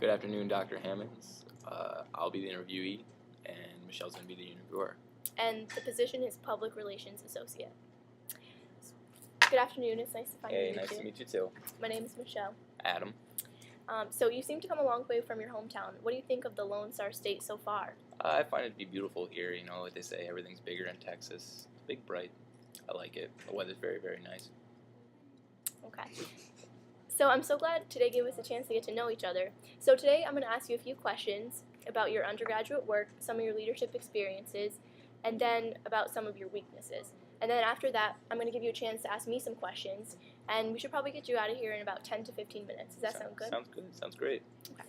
Good afternoon, Dr. Hammonds. I'll be the interviewee, and Michelle's going to be the interviewer. And the position is Public Relations Associate. Good afternoon. It's nice to finally meet you. Hey, nice to meet you too. My name is Michelle. Adam. So you seem to come a long way from your hometown. What do you think of the Lone Star State so far? I find it to be beautiful here. You know, like they say, everything's bigger in Texas. It's big, bright. I like it. The weather's very, very nice. Okay. So I'm so glad today gave us a chance to get to know each other. So today I'm going to ask you a few questions about your undergraduate work, some of your leadership experiences, and then about some of your weaknesses. And then after that, I'm going to give you a chance to ask me some questions, and we should probably get you out of here in about 10 to 15 minutes. Does that sound good? Sounds good. Sounds great. Okay.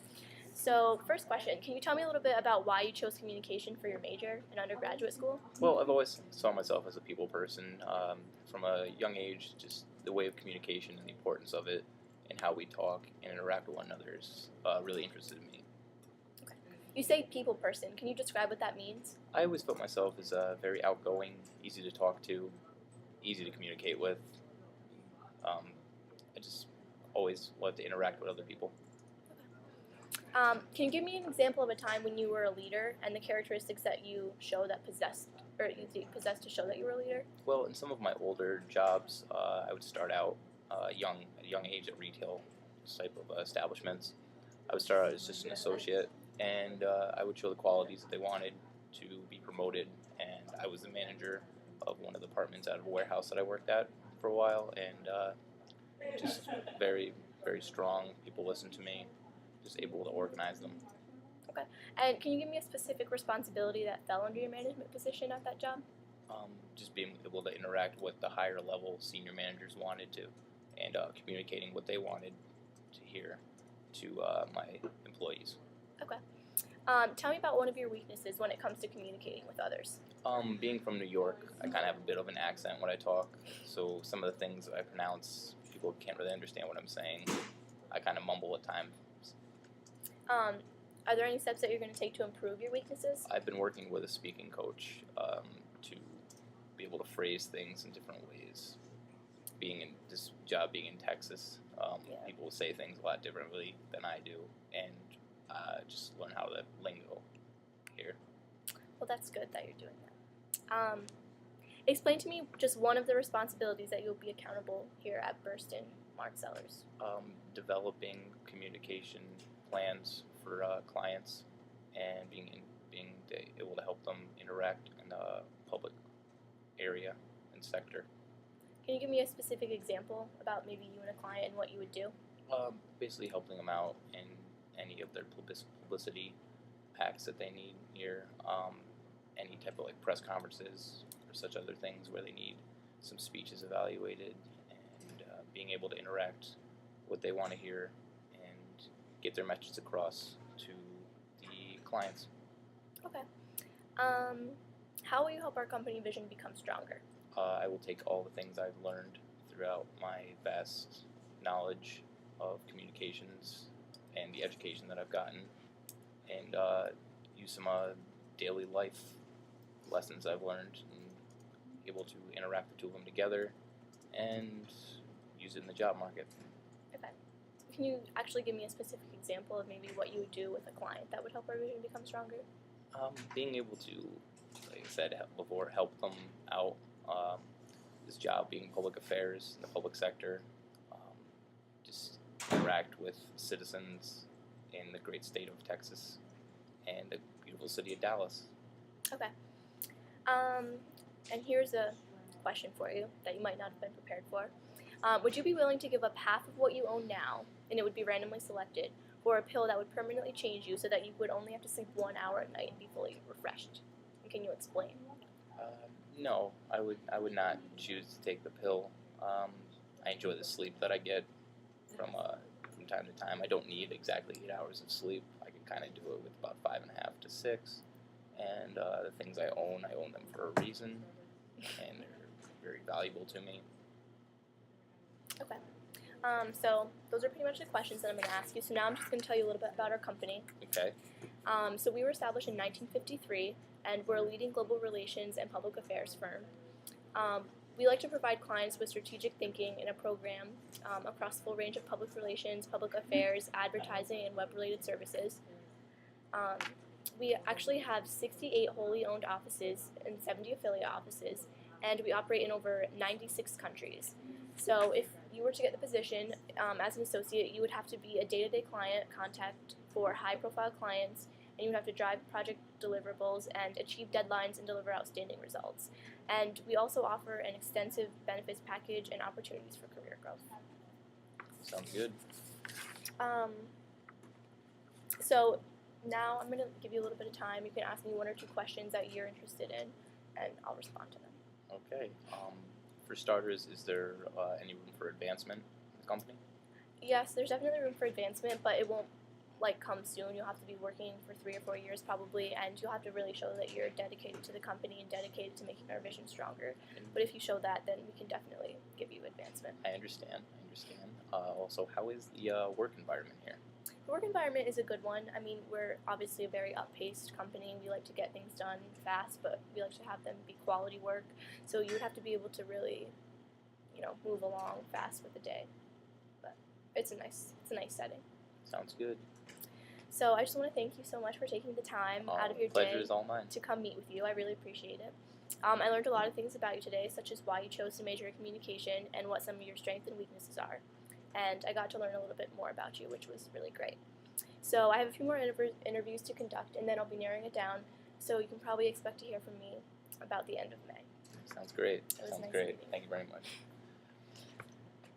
So first question, can you tell me a little bit about why you chose communication for your major in undergraduate school? Well, I've always saw myself as a people person. From a young age, just the way of communication and the importance of it and how we talk and interact with one another is really interested in me. Okay. You say people person. Can you describe what that means? I always felt myself as very outgoing, easy to talk to, easy to communicate with. I just always loved to interact with other people. Can you give me an example of a time when you were a leader and the characteristics that you show that possessed to show that you were a leader? Well, in some of my older jobs, I would start out at a young age at retail type of establishments. I would start out as just an associate, and I would show the qualities that they wanted to be promoted. And I was the manager of one of the departments out of a warehouse that I worked at for a while, and just very, very strong. People listened to me, just able to organize them. Okay. And can you give me a specific responsibility that fell under your management position at that job? Just being able to interact with the higher level senior managers wanted to, and communicating what they wanted to hear to my employees. Okay. Tell me about one of your weaknesses when it comes to communicating with others. Being from New York, I kind of have a bit of an accent when I talk, so some of the things that I pronounce, people can't really understand what I'm saying. I kind of mumble at times. Are there any steps that you're going to take to improve your weaknesses? I've been working with a speaking coach to be able to phrase things in different ways. Being in this job, being in Texas, people say things a lot differently than I do, and just learn how to lingo here. Well, that's good that you're doing that. Explain to me just one of the responsibilities that you'll be accountable here at Burston Mark-Sellers. Developing communication plans for clients and being able to help them interact in the public area and sector. Can you give me a specific example about maybe you and a client and what you would do? Basically helping them out in any of their publicity acts that they need here, any type of like press conferences or such other things where they need some speeches evaluated, and being able to interact what they want to hear and get their message across to the clients. Okay. How will you help our company vision become stronger? I will take all the things I've learned throughout my vast knowledge of communications and the education that I've gotten, and use some daily life lessons I've learned, and able to interact the two of them together and use it in the job market. Okay. Can you actually give me a specific example of maybe what you would do with a client that would help our vision become stronger? Being able to, like I said before, help them out. This job being public affairs in the public sector, just interact with citizens in the great state of Texas and the beautiful city of Dallas. Okay. And here's a question for you that you might not have been prepared for. Would you be willing to give up half of what you own now, and it would be randomly selected, for a pill that would permanently change you so that you would only have to sleep 1 hour at night and be fully refreshed? And can you explain? No, I would not choose to take the pill. I enjoy the sleep that I get from time to time. I don't need exactly 8 hours of sleep. I can kind of do it with about 5.5 to 6. And the things I own them for a reason, and they're very valuable to me. Okay. So those are pretty much the questions that I'm going to ask you. So now I'm just going to tell you a little bit about our company. Okay. So we were established in 1953, and we're a leading global relations and public affairs firm. We like to provide clients with strategic thinking in a program across a full range of public relations, public affairs, advertising, and web-related services. We actually have 68 wholly owned offices and 70 affiliate offices, and we operate in over 96 countries. So if you were to get the position as an associate, you would have to be a day-to-day client contact for high-profile clients, and you would have to drive project deliverables and achieve deadlines and deliver outstanding results. And we also offer an extensive benefits package and opportunities for career growth. Sounds good. So now I'm going to give you a little bit of time. You can ask me one or two questions that you're interested in, and I'll respond to them. Okay. For starters, is there any room for advancement in the company? Yes, there's definitely room for advancement, but it won't come soon. You'll have to be working for 3 or 4 years probably, and you'll have to really show that you're dedicated to the company and dedicated to making our vision stronger. But if you show that, then we can definitely give you advancement. I understand. Also, how is the work environment here? The work environment is a good one. I mean, we're obviously a very up-paced company. We like to get things done fast, but we like to have them be quality work. So you would have to be able to really, move along fast with the day. But it's a nice setting. Sounds good. So I just want to thank you so much for taking the time out of your Pleasure day is all mine. to come meet with you. I really appreciate it. I learned a lot of things about you today, such as why you chose to major in communication and what some of your strengths and weaknesses are. And I got to learn a little bit more about you, which was really great. So I have a few more interviews to conduct, and then I'll be narrowing it down. So you can probably expect to hear from me about the end of May. Sounds great. It was Sounds nice great. meeting you. Thank you very much.